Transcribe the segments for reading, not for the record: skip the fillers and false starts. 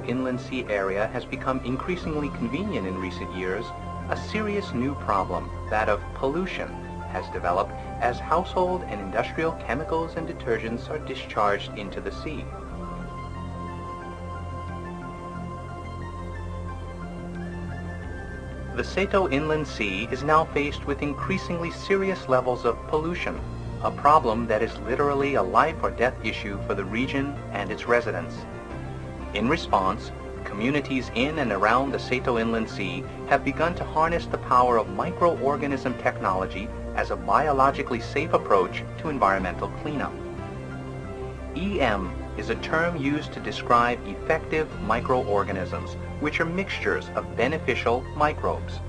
inland sea area has become increasingly convenient in recent years, a serious new problem, that of pollution, has developed as household and industrial chemicals and detergents are discharged into the sea. The Seto Inland Sea is now faced with increasingly serious levels of pollution, a problem that is literally a life or death issue for the region and its residents. In response, communities in and around the Seto Inland Sea have begun to harness the power of microorganism technology as a biologically safe approach to environmental cleanup. EM is a term used to describe effective microorganisms, which are mixtures of beneficial microbes.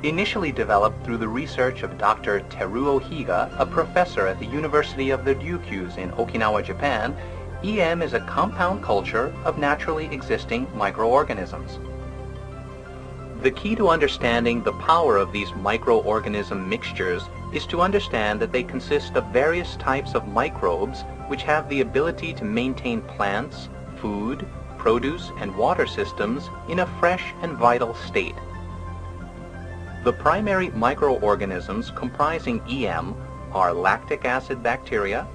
Initially developed through the research of Dr. Teruo Higa, a professor at the University of the Ryukyus in Okinawa, Japan, EM is a compound culture of naturally existing microorganisms. The key to understanding the power of these microorganism mixtures is to understand that they consist of various types of microbes which have the ability to maintain plants, food, produce, and water systems in a fresh and vital state. The primary microorganisms comprising EM are lactic acid bacteria,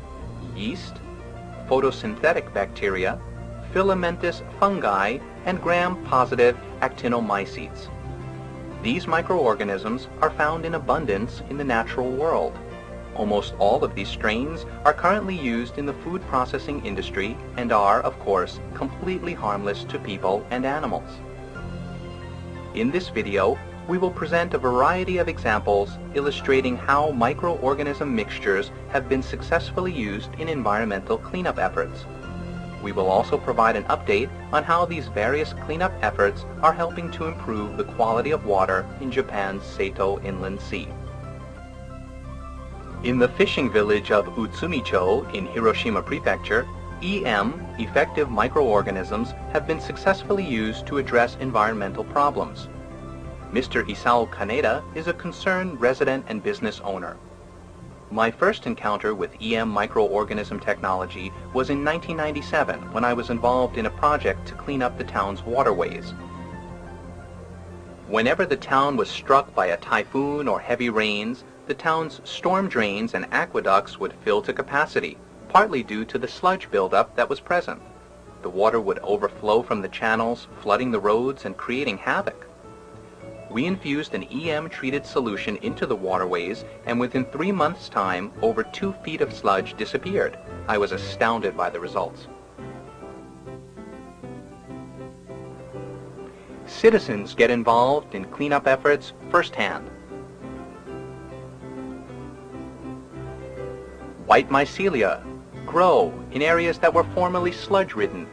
yeast, photosynthetic bacteria, filamentous fungi, and gram-positive actinomycetes. These microorganisms are found in abundance in the natural world. Almost all of these strains are currently used in the food processing industry and are, of course, completely harmless to people and animals. In this video, we will present a variety of examples illustrating how microorganism mixtures have been successfully used in environmental cleanup efforts. We will also provide an update on how these various cleanup efforts are helping to improve the quality of water in Japan's Seto Inland Sea. In the fishing village of Utsumicho in Hiroshima Prefecture, EM, effective microorganisms, have been successfully used to address environmental problems. Mr. Isao Kaneda is a concerned resident and business owner. My first encounter with EM microorganism technology was in 1997 when I was involved in a project to clean up the town's waterways. Whenever the town was struck by a typhoon or heavy rains, the town's storm drains and aqueducts would fill to capacity, partly due to the sludge buildup that was present. The water would overflow from the channels, flooding the roads and creating havoc. We infused an EM-treated solution into the waterways, and within 3 months' time, over 2 feet of sludge disappeared. I was astounded by the results. Citizens get involved in cleanup efforts firsthand. White mycelia grow in areas that were formerly sludge-ridden.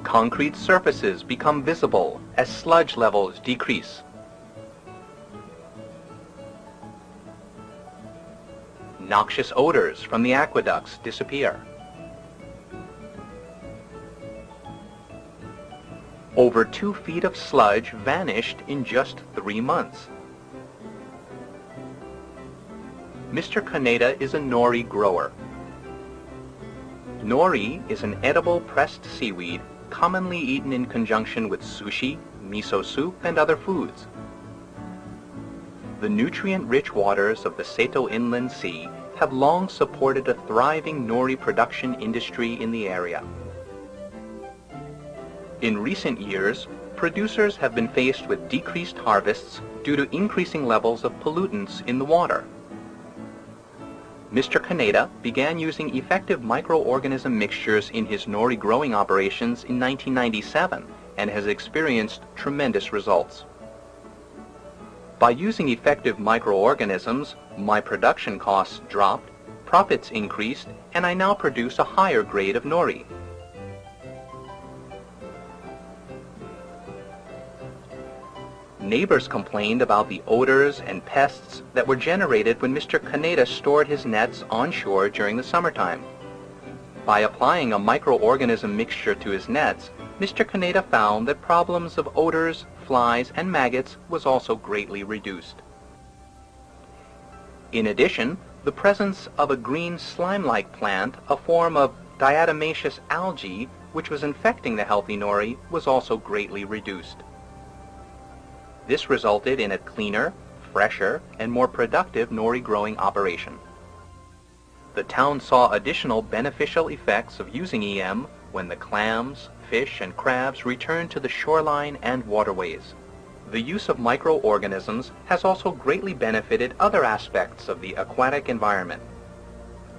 Concrete surfaces become visible as sludge levels decrease. Noxious odors from the aqueducts disappear. Over 2 feet of sludge vanished in just 3 months. Mr. Kaneda is a nori grower. Nori is an edible pressed seaweed commonly eaten in conjunction with sushi, miso soup, and other foods. The nutrient-rich waters of the Seto Inland Sea have long supported a thriving nori production industry in the area. In recent years, producers have been faced with decreased harvests due to increasing levels of pollutants in the water. Mr. Kaneda began using effective microorganism mixtures in his nori growing operations in 1997 and has experienced tremendous results. By using effective microorganisms, my production costs dropped, profits increased, and I now produce a higher grade of nori. Neighbors complained about the odors and pests that were generated when Mr. Kaneda stored his nets onshore during the summertime. By applying a microorganism mixture to his nets, Mr. Kaneda found that problems of odors, flies, and maggots was also greatly reduced. In addition, The presence of a green slime-like plant, a form of diatomaceous algae, which was infecting the healthy nori, was also greatly reduced. This resulted in a cleaner, fresher, and more productive nori growing operation. The town saw additional beneficial effects of using EM when the clams, fish, and crabs returned to the shoreline and waterways. The use of microorganisms has also greatly benefited other aspects of the aquatic environment.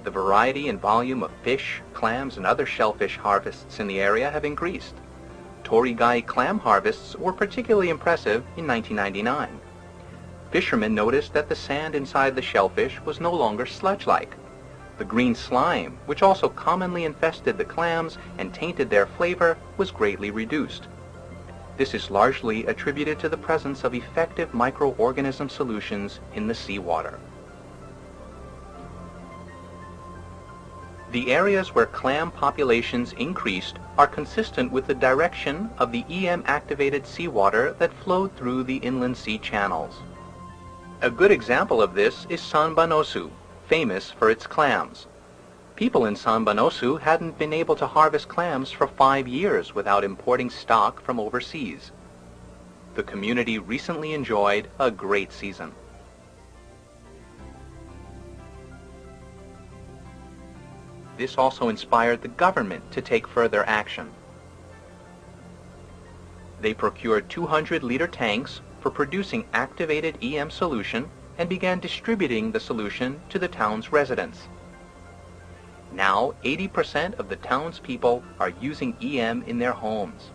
The variety and volume of fish, clams, and other shellfish harvests in the area have increased. Torigai clam harvests were particularly impressive in 1999. Fishermen noticed that the sand inside the shellfish was no longer sludge-like. The green slime, which also commonly infested the clams and tainted their flavor, was greatly reduced. This is largely attributed to the presence of effective microorganism solutions in the seawater. The areas where clam populations increased are consistent with the direction of the EM-activated seawater that flowed through the inland sea channels. A good example of this is Sanbanosu, famous for its clams. People in Sanbanosu hadn't been able to harvest clams for 5 years without importing stock from overseas. The community recently enjoyed a great season. This also inspired the government to take further action. They procured 200-liter tanks for producing activated EM solution and began distributing the solution to the town's residents. Now, 80% of the townspeople are using EM in their homes.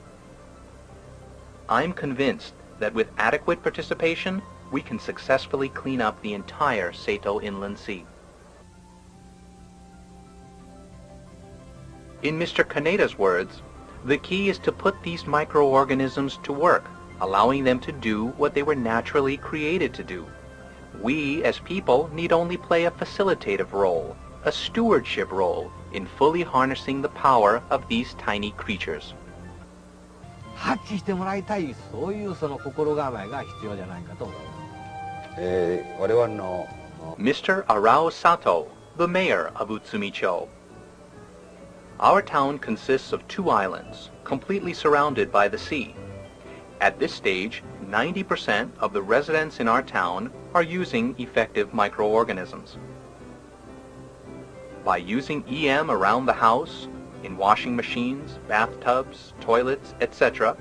I'm convinced that with adequate participation, we can successfully clean up the entire Seto Inland Sea. In Mr. Kaneda's words, the key is to put these microorganisms to work, allowing them to do what they were naturally created to do. We, as people, need only play a facilitative role, a stewardship role, in fully harnessing the power of these tiny creatures. 発揮してもらいたい、そういうその心構えが必要じゃないかと思います。我々の Mr. Arao Sato, the mayor of Utsumicho. Our town consists of 2 islands, completely surrounded by the sea. At this stage, 90% of the residents in our town are using effective microorganisms. By using EM around the house, in washing machines, bathtubs, toilets, etc.,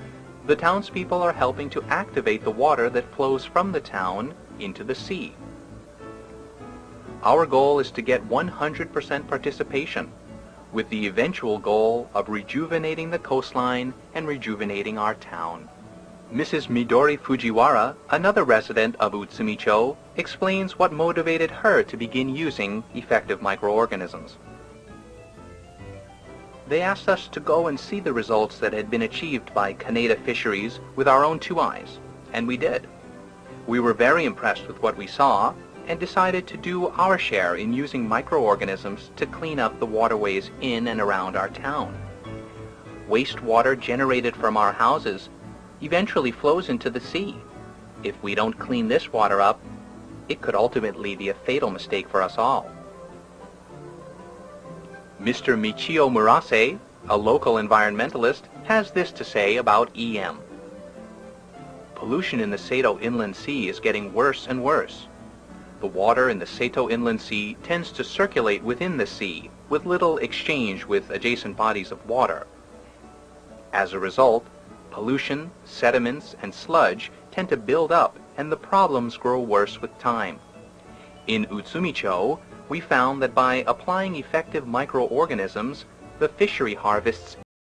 the townspeople are helping to activate the water that flows from the town into the sea. Our goal is to get 100% participation, with the eventual goal of rejuvenating the coastline and rejuvenating our town. Mrs. Midori Fujiwara, another resident of Utsumicho, explains what motivated her to begin using effective microorganisms. They asked us to go and see the results that had been achieved by Kaneda Fisheries with our own 2 eyes, and we did. We were very impressed with what we saw and decided to do our share in using microorganisms to clean up the waterways in and around our town. Wastewater generated from our houses eventually flows into the sea. If we don't clean this water up, it could ultimately be a fatal mistake for us all. Mr. Michio Murase, a local environmentalist, has this to say about EM. Pollution in the Seto Inland Sea is getting worse and worse. The water in the Seto Inland Sea tends to circulate within the sea, with little exchange with adjacent bodies of water. As a result, pollution, sediments, and sludge tend to build up, and the problems grow worse with time. In Utsumicho, we found that by applying effective microorganisms, the fishery harvests